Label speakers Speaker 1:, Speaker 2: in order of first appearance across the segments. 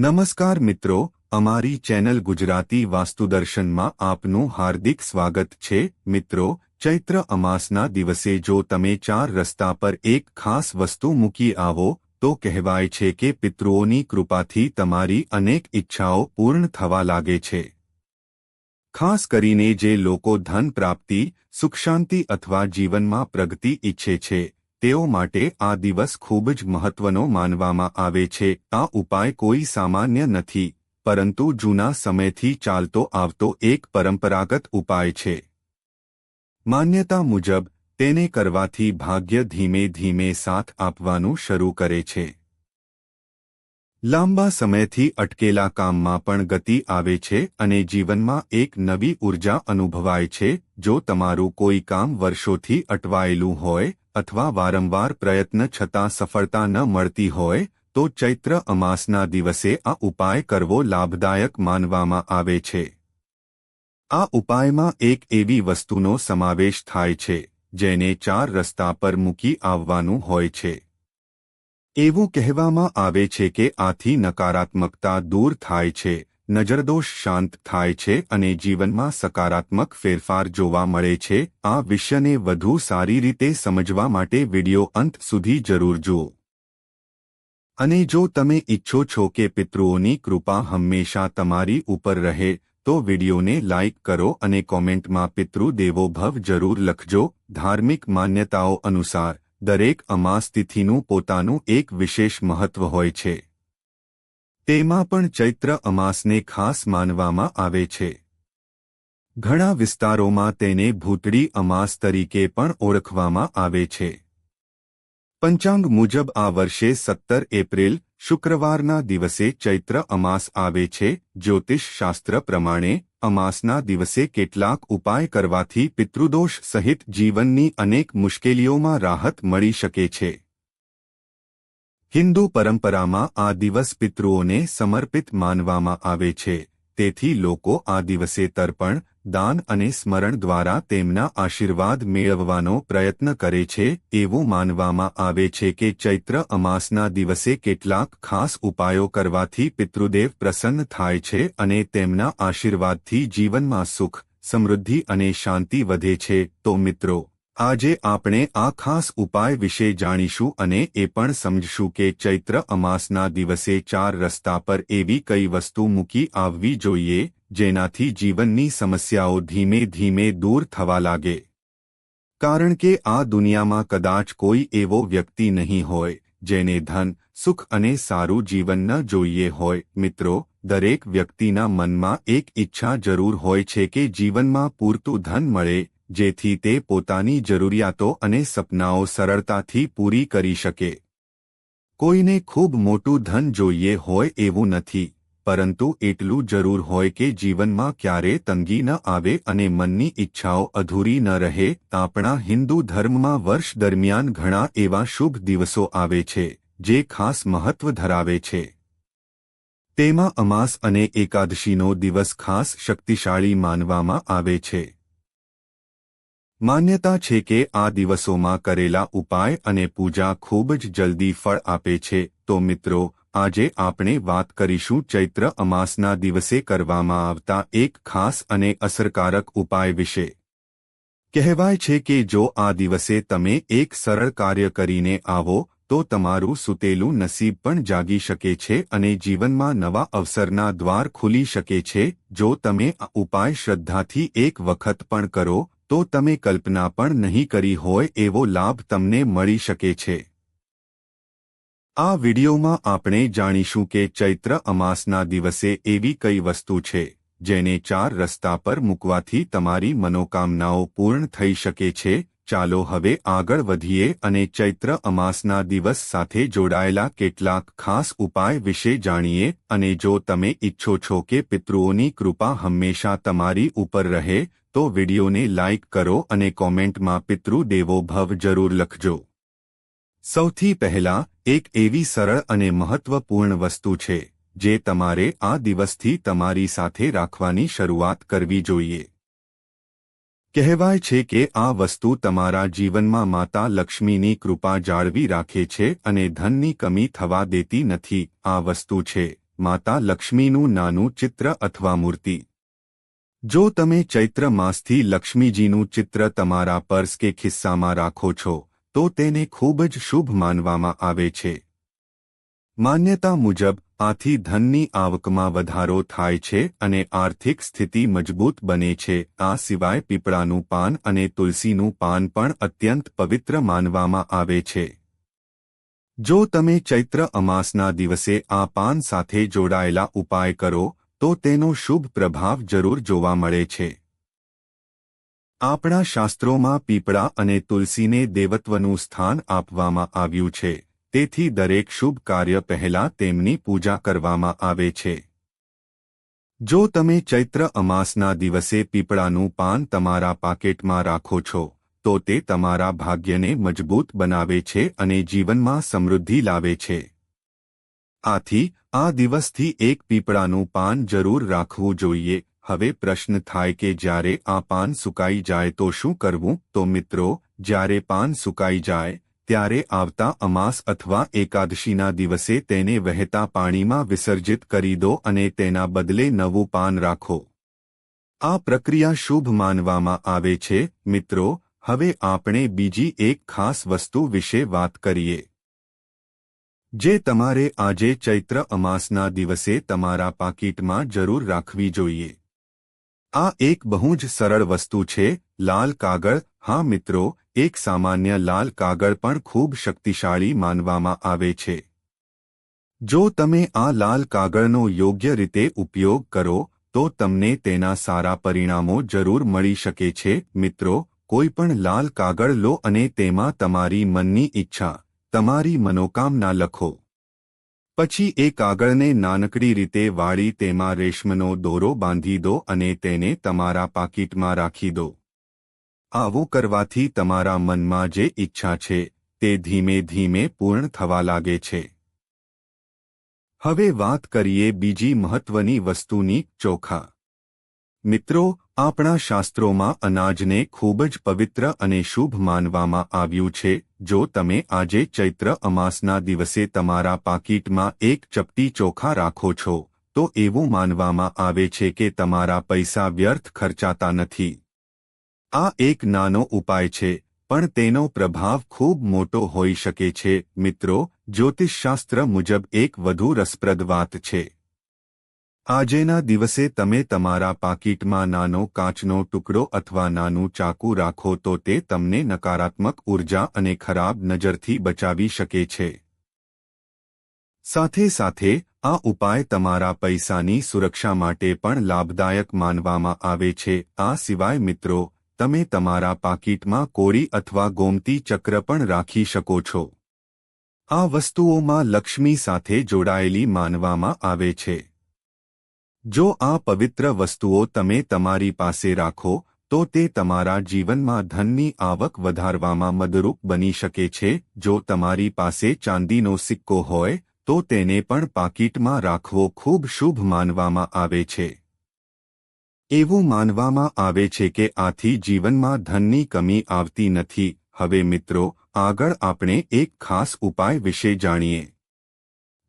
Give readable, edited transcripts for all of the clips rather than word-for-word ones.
Speaker 1: નમસ્કાર મિત્રો, અમારી ચેનલ ગુજરાતી વાસ્તુદર્શનમાં આપનું હાર્દિક સ્વાગત છે। મિત્રો, ચૈત્ર અમાસના દિવસે જો તમે 4 રસ્તા પર એક ખાસ વસ્તુ મૂકી આવો તો કહેવાય છે કે પિતૃઓની કૃપાથી તમારી અનેક ઈચ્છાઓ પૂર્ણ થવા લાગે છે। ખાસ કરીને જે લોકો ધન પ્રાપ્તિ, સુખ શાંતિ અથવા જીવનમાં પ્રગતિ ઈચ્છે છે તેઓ માટે આ દિવસ ખૂબ જ મહત્વનો માનવામાં આવે છે। આ ઉપાય કોઈ સામાન્ય નથી, પરંતુ જૂના સમયથી ચાલતો આવતો એક પરંપરાગત ઉપાય છે। માન્યતા મુજબ તેને કરવાથી ભાગ્ય ધીમે ધીમે સાથ આપવાનું શરૂ કરે છે। લાંબા સમયથી અટકેલા કામમાં પણ ગતિ આવે છે અને જીવનમાં એક નવી ઉર્જા અનુભવાય છે। જો તમારું કોઈ કામ વર્ષોથી અટવાયેલું હોય અથવા વારંવાર પ્રયત્ન છતાં સફળતા ન મળતી હોય તો ચૈત્ર અમાસના દિવસે આ ઉપાય કરવો લાભદાયક માનવામાં આવે છે। આ ઉપાયમાં એક એવી વસ્તુનો સમાવેશ થાય છે જેને 4 રસ્તા પર મૂકી આવવાનું હોય છે। એવું કહેવામાં આવે છે કે આથી નકારાત્મકતા દૂર થાય છે, નજરદોષ શાંત થાય છે અને જીવનમાં સકારાત્મક ફેરફાર જોવા મળે છે। આ વિષયને વધુ સારી રીતે સમજવા માટે વિડિયો અંત સુધી જરૂર જુઓ। અને જો તમે ઈચ્છો છો કે પિતૃઓની કૃપા હંમેશા તમારી ઉપર રહે તો વિડિયોને લાઇક કરો અને કોમેન્ટમાં પિતૃ દેવો ભવ જરૂર લખજો। ધાર્મિક માન્યતાઓ અનુસાર દરેક અમાસ તિથિનું પોતાનું એક વિશેષ મહત્વ હોય છે। તેમાં પણ ચૈત્ર અમાસને ખાસ માનવામાં આવે છે। ઘણા વિસ્તારોમાં તેને ભૂતળી અમાસ તરીકે પણ ઓળખવામાં આવે છે। પંચાંગ મુજબ આ વર્ષે 17 એપ્રિલ શુક્રવારના દિવસે ચૈત્ર અમાસ આવે છે। જ્યોતિષ શાસ્ત્ર પ્રમાણે અમાસના દિવસે કેટલાક ઉપાય કરવાથી પિતૃદોષ સહિત જીવનની અનેક મુશ્કેલીઓમાં રાહત મળી શકે છે। હિન્દુ પરંપરામાં આ દિવસ પિતૃઓને સમર્પિત માનવામાં આવે છે, તેથી લોકો આ દિવસે તર્પણ, દાન અને સ્મરણ દ્વારા તેમના આશીર્વાદ મેળવવાનો પ્રયત્ન કરે છે। એવું માનવામાં આવે છે કે ચૈત્ર અમાસના દિવસે કેટલાક ખાસ ઉપાયો કરવાથી પિતૃદેવ પ્રસન્ન થાય છે અને તેમના આશીર્વાદથી જીવનમાં સુખ, સમૃદ્ધિ અને શાંતિ વધે છે। તો મિત્રો, આજે આપણે આ ખાસ ઉપાય વિશે જાણીશું અને એ પણ સમજશું કે ચૈત્ર અમાસના દિવસે 4 રસ્તા પર એવી કઈ વસ્તુ મૂકી આવવી જોઈએ જેનાથી જીવનની સમસ્યાઓ ધીમે ધીમે દૂર થવા લાગે। કારણ કે આ દુનિયામાં કદાચ કોઈ એવો વ્યક્તિ નહીં હોય જેને ધન, સુખ અને સારું જીવન ન જોઈએ હોય। મિત્રો, દરેક વ્યક્તિના મનમાં એક ઈચ્છા જરૂર હોય છે કે જીવનમાં પૂરતું ધન મળે જેથી તે પોતાની જરૂરિયાતો અને સપનાઓ સરળતાથી પૂરી કરી શકે। કોઈને ખૂબ મોટું ધન જોઈએ હોય એવું નથી, પરંતુ એટલું જરૂર હોય કે જીવનમાં ક્યારે તંગી ન આવે અને મનની ઈચ્છાઓ અધૂરી ન રહે। આપણા હિન્દુ ધર્મમાં વર્ષ દરમિયાન ઘણા એવા શુભ દિવસો આવે છે જે ખાસ મહત્વ ધરાવે છે। તેમાં અમાસ અને એકાદશીનો દિવસ ખાસ શક્તિશાળી માનવામાં આવે છે। માન્યતા છે કે આ દિવસોમાં કરેલા ઉપાય અને પૂજા ખૂબ જ જલ્દી ફળ આપે છે। તો મિત્રો, આજે આપણે વાત કરીશું ચૈત્ર અમાસના દિવસે કરવામાં આવતા એક ખાસ અને અસરકારક ઉપાય વિશે। કહેવાય છે કે જો આ દિવસે તમે એક સરળ કાર્ય કરીને આવો તો તમારું સૂતેલું નસીબ પણ જાગી શકે છે અને જીવનમાં નવા અવસરના દ્વાર ખુલી શકે છે। જો તમે આ ઉપાય શ્રદ્ધાથી એક વખત પણ કરો તો તમે કલ્પના પણ નહીં કરી હોય એવો લાભ તમને મળી શકે છે। આ વિડિયોમાં આપણે જાણીશું કે ચૈત્ર અમાસના દિવસે એવી કઈ વસ્તુ છે જેને 4 રસ્તા પર મૂકવાથી તમારી મનોકામનાઓ પૂર્ણ થઈ શકે છે। ચાલો હવે આગળ વધીએ અને ચૈત્ર અમાસના દિવસ સાથે જોડાયેલા કેટલાક ખાસ ઉપાય વિશે જાણીએ। અને જો તમે ઈચ્છો છો કે પિતૃઓની કૃપા હંમેશા તમારી ઉપર રહે તો વિડિયોને લાઇક કરો અને કોમેન્ટમાં પિતૃ દેવો ભવ જરૂર લખજો। સૌથી પહેલા, એક એવી સરળ અને મહત્વપૂર્ણ વસ્તુ છે જે તમારે આ દિવસથી તમારી સાથે રાખવાની શરૂઆત કરવી જોઈએ। કહેવાય છે કે આ વસ્તુ તમારા જીવનમાં માતા લક્ષ્મીની કૃપા જાળવી રાખે છે અને ધનની કમી થવા દેતી નથી। આ વસ્તુ છે માતા લક્ષ્મીનું નાનું ચિત્ર અથવા મૂર્તિ. જો તમે ચૈત્ર માસથી લક્ષ્મીજીનું ચિત્ર તમારા પર્સ કે ખિસ્સામાં રાખો છો તો તેને ખૂબ જ શુભ માનવામાં આવે છે. માન્યતા મુજબ આથી ધનની આવકમાં વધારો થાય છે અને આર્થિક સ્થિતિ મજબૂત બને છે. આ સિવાય પીપળાનું પાન અને તુલસીનું પાન પણ અત્યંત પવિત્ર માનવામાં આવે છે. જો તમે ચૈત્ર અમાસના દિવસે આ પાન સાથે જોડાયેલા ઉપાય કરો તો તેનો શુભ પ્રભાવ જરૂર જોવા મળે છે. આપણા શાસ્ત્રોમાં પીપળા અને તુલસીને દેવત્વનું સ્થાન આપવામાં આવ્યું છે. તેથી દરેક શુભ કાર્ય પહેલા તેમની પૂજા કરવામાં આવે છે. જો તમે ચૈત્ર અમાસના દિવસે પીપળાનું પાન તમારા પાકેટમાં રાખો છો તો તે તમારા ભાગ્યને મજબૂત બનાવે છે અને જીવનમાં સમૃદ્ધિ લાવે છે. આથી આ દિવસથી એક પીપળાનું પાન જરૂર રાખવું જોઈએ. હવે પ્રશ્ન થાય કે જ્યારે આ પાન સુકાઈ જાય તો શું કરવું? તો મિત્રો, જ્યારે પાન સુકાઈ જાય ત્યારે આવતા અમાસ અથવા એકાદશીના દિવસે તેને વહેતા પાણીમાં વિસર્જિત કરી દો અને તેના બદલે નવું પાન રાખો. આ પ્રક્રિયા શુભ માનવામાં આવે છે. મિત્રો, હવે આપણે બીજી એક ખાસ વસ્તુ વિશે વાત કરીએ જે તમારે આજે ચૈત્ર અમાસના દિવસે તમારા પાકીટમાં જરૂર રાખવી જોઈએ. આ એક બહુ જ સરળ વસ્તુ છે, લાલ કાગળ. હા મિત્રો, એક સામાન્ય લાલ કાગળ પણ ખૂબ શક્તિશાળી માનવામાં આવે છે. જો તમે આ લાલ કાગળનો યોગ્ય રીતે ઉપયોગ કરો તો તમને તેના સારા પરિણામો જરૂર મળી શકે છે. મિત્રો, કોઈ પણ લાલ કાગળ લો અને તેમાં તમારી મનની ઈચ્છા, તમારી મનોકામના લખો. પછી એ કાગળને નાનકડી રીતે વાળી તેમાં રેશમનો દોરો બાંધી દો અને તેને તમારા પાકીટમાં રાખી દો. આવું કરવાથી તમારા મનમાં જે ઈચ્છા છે તે ધીમે ધીમે પૂર્ણ થવા લાગે છે. હવે વાત કરીએ બીજી મહત્વની વસ્તુની, ચોખા. મિત્રો, આપણા શાસ્ત્રોમાં અનાજને ખૂબ જ પવિત્ર અને શુભ માનવામાં આવ્યું છે. જો તમે આજે ચૈત્ર અમાસના દિવસે તમારા પાકીટમાં એક ચપટી ચોખા રાખો છો તો એવું માનવામાં આવે છે કે તમારા પૈસા વ્યર્થ ખર્ચાતા નથી. આ એક નાનો ઉપાય છે પણ તેનો પ્રભાવ ખૂબ મોટો હોઈ શકે છે. મિત્રો, જ્યોતિષશાસ્ત્ર મુજબ એક વધુ રસપ્રદ વાત છે. આજેના દિવસે તમે તમારા પાકીટમાં નાનો કાચનો ટુકડો અથવા નાનું ચાકુ રાખો તો તે તમને નકારાત્મક ઉર્જા અને ખરાબ નજરથી બચાવી શકે છે. સાથે સાથે આ ઉપાય તમારા પૈસાની સુરક્ષા માટે પણ લાભદાયક માનવામાં આવે છે. આ સિવાય મિત્રો, તમે તમારા પાકીટમાં કોળી અથવા ગોમતી ચક્ર પણ રાખી શકો છો. આ વસ્તુઓમાં લક્ષ્મી સાથે જોડાયેલી માનવામાં આવે છે. જો આ પવિત્ર વસ્તુઓ તમે તમારી પાસે રાખો તો તે તમારા જીવનમાં ધનની આવક વધારવામાં મદદરૂપ બની શકે છે. જો તમારી પાસે ચાંદીનો સિક્કો હોય તો તેને પણ પાકીટમાં રાખવો ખૂબ શુભ માનવામાં આવે છે. એવું માનવામાં આવે છે કે આથી જીવનમાં ધનની કમી આવતી નથી. હવે મિત્રો, આગળ આપણે એક ખાસ ઉપાય વિશે જાણીએ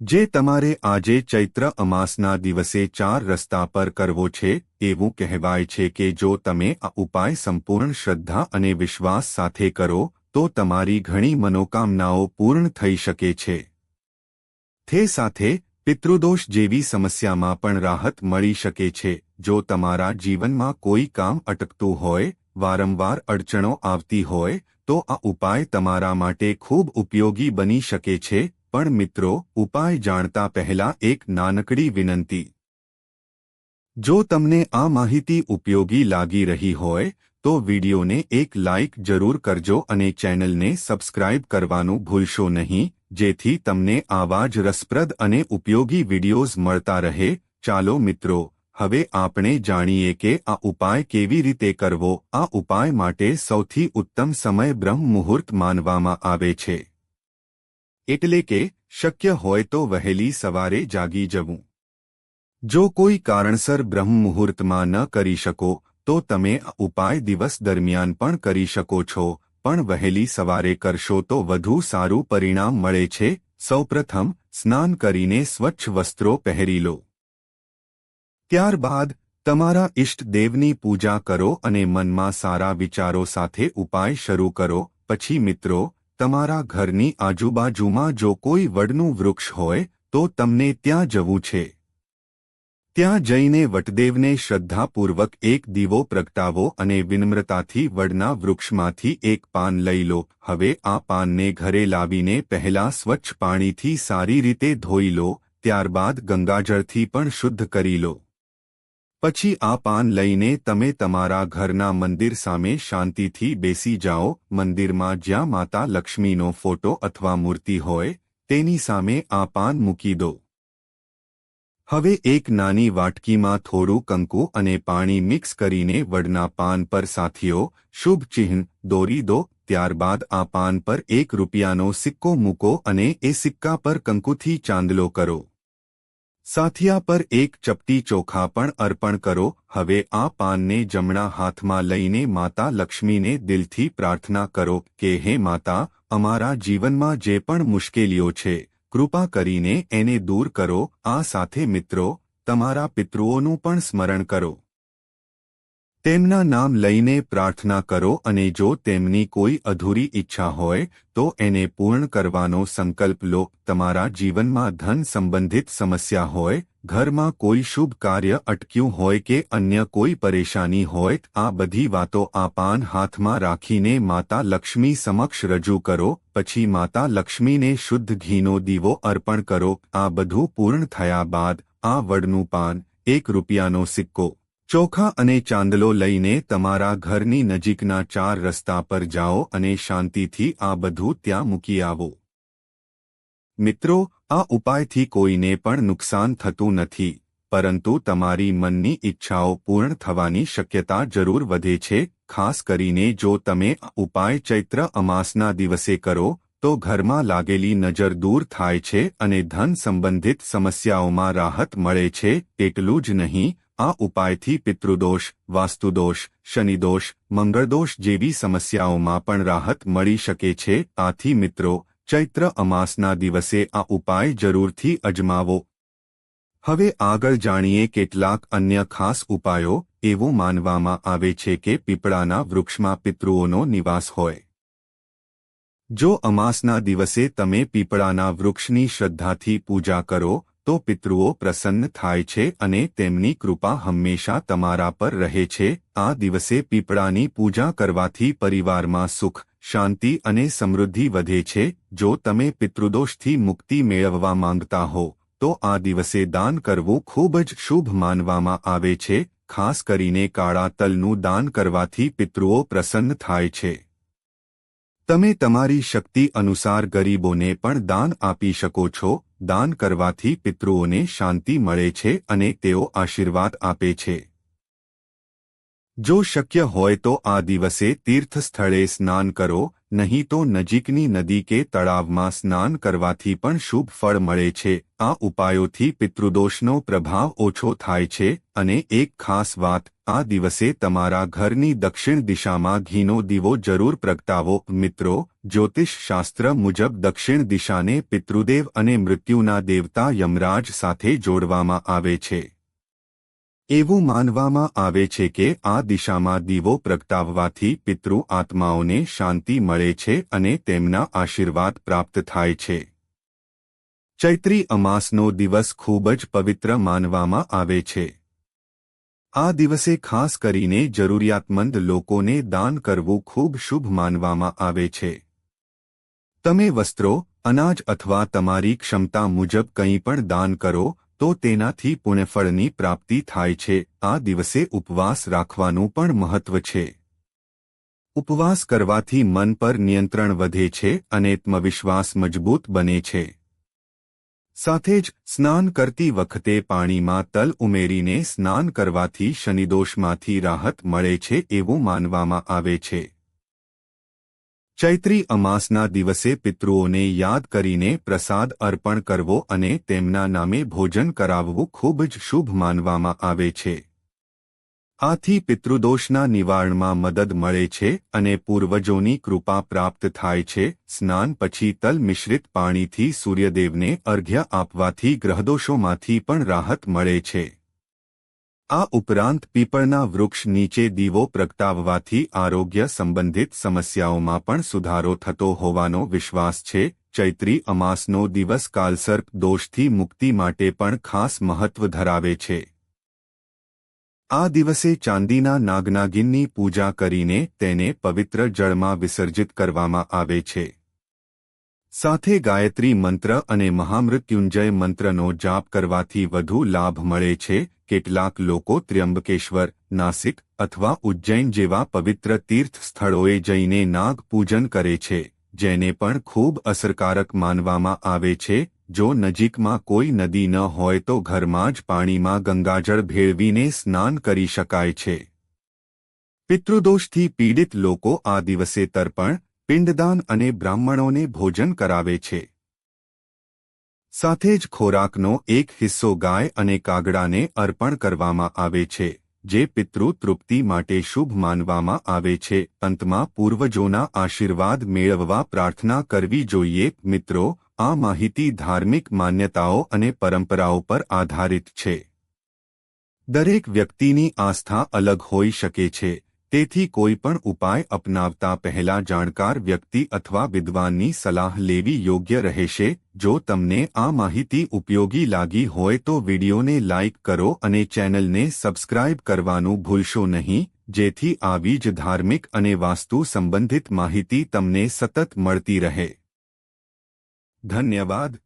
Speaker 1: જે તમારે આજે ચૈત્ર અમાસના દિવસે 4 રસ્તા પર કરવો છે. એવું કહેવાય છે કે જો તમે આ ઉપાય સંપૂર્ણ શ્રદ્ધા અને વિશ્વાસ સાથે કરો તો તમારી ઘણી મનોકામનાઓ પૂર્ણ થઈ શકે છે. તે સાથે પિતૃદોષ જેવી સમસ્યામાં પણ રાહત મળી શકે છે. જો તમારા જીવનમાં કોઈ કામ અટકતું હોય, વારંવાર અડચણો આવતી હોય તો આ ઉપાય તમારા માટે ખૂબ ઉપયોગી બની શકે છે. પણ મિત્રો, ઉપાય જાણતા પહેલા એક નાનકડી વિનંતી. જો તમને આ માહિતી ઉપયોગી લાગી રહી હોય તો વિડિયોને એક લાઇક જરૂર કરજો અને ચેનલને સબસ્ક્રાઇબ કરવાનું ભૂલશો નહીં, જેથી તમને આવા જ રસપ્રદ અને ઉપયોગી વિડિયોઝ મળતા રહે. ચાલો મિત્રો, હવે આપણે જાણીએ કે આ ઉપાય કેવી રીતે કરવો. આ ઉપાય માટે સૌથી ઉત્તમ સમય બ્રહ્મ મુહૂર્ત માનવામાં આવે છે. એટલે કે શક્ય હોય તો વહેલી સવારે જાગી જવું. જો કોઈ કારણસર બ્રહ્મ મુહૂર્તમાં ન કરી શકો તો તમે આ ઉપાય દિવસ દરમિયાન પણ કરી શકો છો, પણ વહેલી સવારે કરશો તો વધુ સારું પરિણામ મળે છે. સૌપ્રથમ સ્નાન કરીને સ્વચ્છ વસ્ત્રો પહેરી લો. ત્યારબાદ તમારા ઇષ્ટ દેવની પૂજા કરો અને મનમાં સારા વિચારો સાથે ઉપાય શરૂ કરો. પછી મિત્રો, તમારા ઘરની આજુબાજુમાં જો કોઈ વડનું વૃક્ષ હોય તો તમને ત્યાં જવું છે. ત્યાં જઈને વટદેવને શ્રદ્ધાપૂર્વક એક દીવો પ્રગટાવો અને વિનમ્રતાથી વડના વૃક્ષમાંથી એક પાન લઈ લો. હવે આ પાનને ઘરે લાવીને પહેલા સ્વચ્છ પાણીથી સારી રીતે ધોઈ લો. ત્યારબાદ ગંગાજળથી પણ શુદ્ધ કરી લો. પછી આ પાન લઈને તમે તમારા ઘરના મંદિર સામે શાંતિથી બેસી જાઓ. મંદિરમાં જ્યાં માતા લક્ષ્મીનો ફોટો અથવા મૂર્તિ હોય તેની સામે આ પાન મૂકી દો. હવે એક નાની વાટકીમાં થોડું કંકુ અને પાણી મિક્સ કરીને વડના પાન પર સાથીઓ શુભ ચિહ્ન દોરી દો. ત્યારબાદ આ પાન પર ₹1નો સિક્કો મૂકો અને એ સિક્કા પર કંકુથી ચાંદલો કરો. સાથિયા પર એક ચપટી ચોખા પણ અર્પણ કરો. હવે આ પાનને જમણા હાથમાં લઈને માતા લક્ષ્મીને દિલથી પ્રાર્થના કરો કે હે માતા, અમારા જીવનમાં જે પણ મુશ્કેલીઓ છે કૃપા કરીને એને દૂર કરો. આ સાથે મિત્રો, તમારા પિતૃઓનું પણ સ્મરણ કરો. તેમના નામ લઈને પ્રાર્થના કરો અને જો તેમની કોઈ અધૂરી ઈચ્છા હોય તો એને પૂર્ણ કરવાનો સંકલ્પ લો. તમારા જીવનમાં ધન સંબંધિત સમસ્યા હોય, ઘરમાં કોઈ શુભ કાર્ય અટક્યું હોય કે અન્ય કોઈ પરેશાની હોય, આ બધી વાતો આ પાન હાથમાં રાખીને માતા લક્ષ્મી સમક્ષ રજૂ કરો. પછી માતા લક્ષ્મીને શુદ્ધ ઘીનો દીવો અર્પણ કરો. આ બધું પૂર્ણ થયા બાદ આ વડનું પાન, ₹1નો સિક્કો, ચોખા અને ચાંદલો લઈને તમારા ઘરની નજીકના 4 રસ્તા પર જાઓ અને શાંતિથી આ બધું ત્યાં મૂકી આવો. મિત્રો, આ ઉપાયથી કોઈને પણ નુકસાન થતું નથી, પરંતુ તમારી મનની ઈચ્છાઓ પૂર્ણ થવાની શક્યતા જરૂર વધે છે. ખાસ કરીને જો તમે આ ઉપાય ચૈત્ર અમાસના દિવસે કરો તો ઘરમાં લાગેલી નજર દૂર થાય છે અને ધન સંબંધિત સમસ્યાઓમાં રાહત મળે છે. એટલું જ નહીં, આ ઉપાયથી પિતૃદોષ, વાસ્તુદોષ, શનિદોષ, મંગળદોષ જેવી સમસ્યાઓમાં પણ રાહત મળી શકે છે. આથી મિત્રો, ચૈત્ર અમાસના દિવસે આ ઉપાય જરૂરથી અજમાવો. હવે આગળ જાણીએ કેટલાક અન્ય ખાસ ઉપાયો. એવું માનવામાં આવે છે કે પીપળાના વૃક્ષમાં પિતૃઓનો નિવાસ હોય. જો અમાસના દિવસે તમે પીપળાના વૃક્ષની શ્રદ્ધાથી પૂજા કરો તો પિતૃઓ પ્રસન્ન થાય છે અને તેમની કૃપા હંમેશા તમારા પર રહે છે. આ દિવસે પીપળાની પૂજા કરવાથી પરિવારમાં સુખ, શાંતિ અને સમૃદ્ધિ વધે છે. જો તમે પિતૃદોષથી મુક્તિ મેળવવા માંગતા હો તો આ દિવસે દાન કરવું ખૂબ જ શુભ માનવામાં આવે છે. ખાસ કરીને કાળા તલનું દાન કરવાથી પિતૃઓ પ્રસન્ન થાય છે. તમે તમારી શક્તિ અનુસાર ગરીબોને પણ દાન આપી શકો છો. દાન કરવાથી પિતૃઓને શાંતિ મળે છે અને તેઓ આશીર્વાદ આપે છે. જો શક્ય હોય તો આ દિવસે તીર્થ સ્થળે સ્નાન કરો, નહીં તો નજીકની નદી કે તળાવમાં સ્નાન કરવાથી પણ શુભ ફળ મળે છે. આ ઉપાયોથી પિતૃદોષનો પ્રભાવ ઓછો થાય છે. અને એક ખાસ વાત, આ દિવસે તમારા ઘરની દક્ષિણ દિશામાં ઘીનો દીવો જરૂર પ્રગટાવો. મિત્રો, જ્યોતિષ શાસ્ત્ર મુજબ દક્ષિણ દિશાને પિતૃદેવ અને મૃત્યુના દેવતા યમરાજ સાથે જોડવામાં આવે છે. એવું માનવામાં આવે છે કે આ દિશામાં દીવો પ્રગટાવવાથી પિતૃ આત્માઓને શાંતિ મળે છે અને તેમના આશીર્વાદ પ્રાપ્ત થાય છે. ચૈત્રી અમાસનો દિવસ ખૂબ જ પવિત્ર માનવામાં આવે છે. આ દિવસે ખાસ કરીને જરૂરિયાતમંદ લોકોને દાન કરવું ખૂબ શુભ માનવામાં આવે છે. તમે વસ્ત્રો, અનાજ અથવા તમારી ક્ષમતા મુજબ કંઈ પણ દાન કરો તો તેનાથી પુણ્યફળની પ્રાપ્તિ થાય છે. આ દિવસે ઉપવાસ રાખવાનું પણ મહત્વ છે. ઉપવાસ કરવાથી મન પર નિયંત્રણ વધે છે અને આત્મવિશ્વાસ મજબૂત બને છે. સાથે જ સ્નાન કરતી વખતે પાણીમાં તલ ઉમેરીને સ્નાન કરવાથી શનિદોષમાંથી રાહત મળે છે એવું માનવામાં આવે છે. ચૈત્રી અમાસના દિવસે પિતૃઓને યાદ કરીને પ્રસાદ અર્પણ કરવો અને તેમના નામે ભોજન કરાવવું ખૂબ જ શુભ માનવામાં આવે છે. આથી પિતૃદોષના નિવારણમાં મદદ મળે છે અને પૂર્વજોની કૃપા પ્રાપ્ત થાય છે. સ્નાન પછી તલ મિશ્રિત પાણીથી સૂર્યદેવને અર્ઘ્ય આપવાથી ગ્રહદોષોમાંથી પણ રાહત મળે છે. આ ઉપરાંત પીપળના વૃક્ષ નીચે દીવો પ્રગટાવવાથી આરોગ્ય સંબંધિત સમસ્યાઓમાં પણ સુધારો થતો હોવાનો વિશ્વાસ છે. ચૈત્રી અમાસનો દિવસ કાલસર્પ દોષથી મુક્તિ માટે પણ ખાસ મહત્વ ધરાવે છે. આ દિવસે ચાંદીના નાગનાગિનની પૂજા કરીને તેને પવિત્ર જળમાં વિસર્જિત કરવામાં આવે છે. સાથે ગાયત્રી મંત્ર અને મહામૃત્યુંજય મંત્રનો જાપ કરવાથી વધુ લાભ મળે છે. કેટલાક લોકો ત્ર્યંબકેશ્વર, નાસિક અથવા ઉજ્જૈન જેવા પવિત્ર તીર્થ સ્થળોએ જઈને નાગ પૂજન કરે છે, જેને પણ ખૂબ અસરકારક માનવામાં આવે છે. જો નજીકમાં કોઈ નદી ન હોય તો ઘરમાં જ પાણીમાં ગંગાજળ ભેળવીને સ્નાન કરી શકાય છે. પિતૃદોષથી પીડિત લોકો આ દિવસે તર્પણ, પિંડદાન અને બ્રાહ્મણોને ભોજન કરાવે છે. સાથે જ ખોરાકનો એક હિસ્સો ગાય અને કાગડાને અર્પણ કરવામાં આવે છે, જે પિતૃ તૃપ્તિ માટે શુભ માનવામાં આવે છે. અંતમાં પૂર્વજોના આશીર્વાદ મેળવવા પ્રાર્થના કરવી જોઈએ. મિત્રો, આ માહિતી ધાર્મિક માન્યતાઓ અને પરંપરાઓ પર આધારિત છે. દરેક વ્યક્તિની આસ્થા અલગ હોઈ શકે છે. તેથી કોઈ પણ ઉપાય અપનાવતા પહેલા જાણકાર વ્યક્તિ અથવા વિદ્વાનની સલાહ લેવી યોગ્ય રહેશે. જો તમને આ માહિતી ઉપયોગી લાગી હોય તો વિડિયોને લાઇક કરો અને ચેનલને સબસ્ક્રાઇબ કરવાનું ભૂલશો નહીં, જેથી આવી જ ધાર્મિક અને વાસ્તુ સંબંધિત માહિતી તમને સતત મળતી રહે. ધન્યવાદ.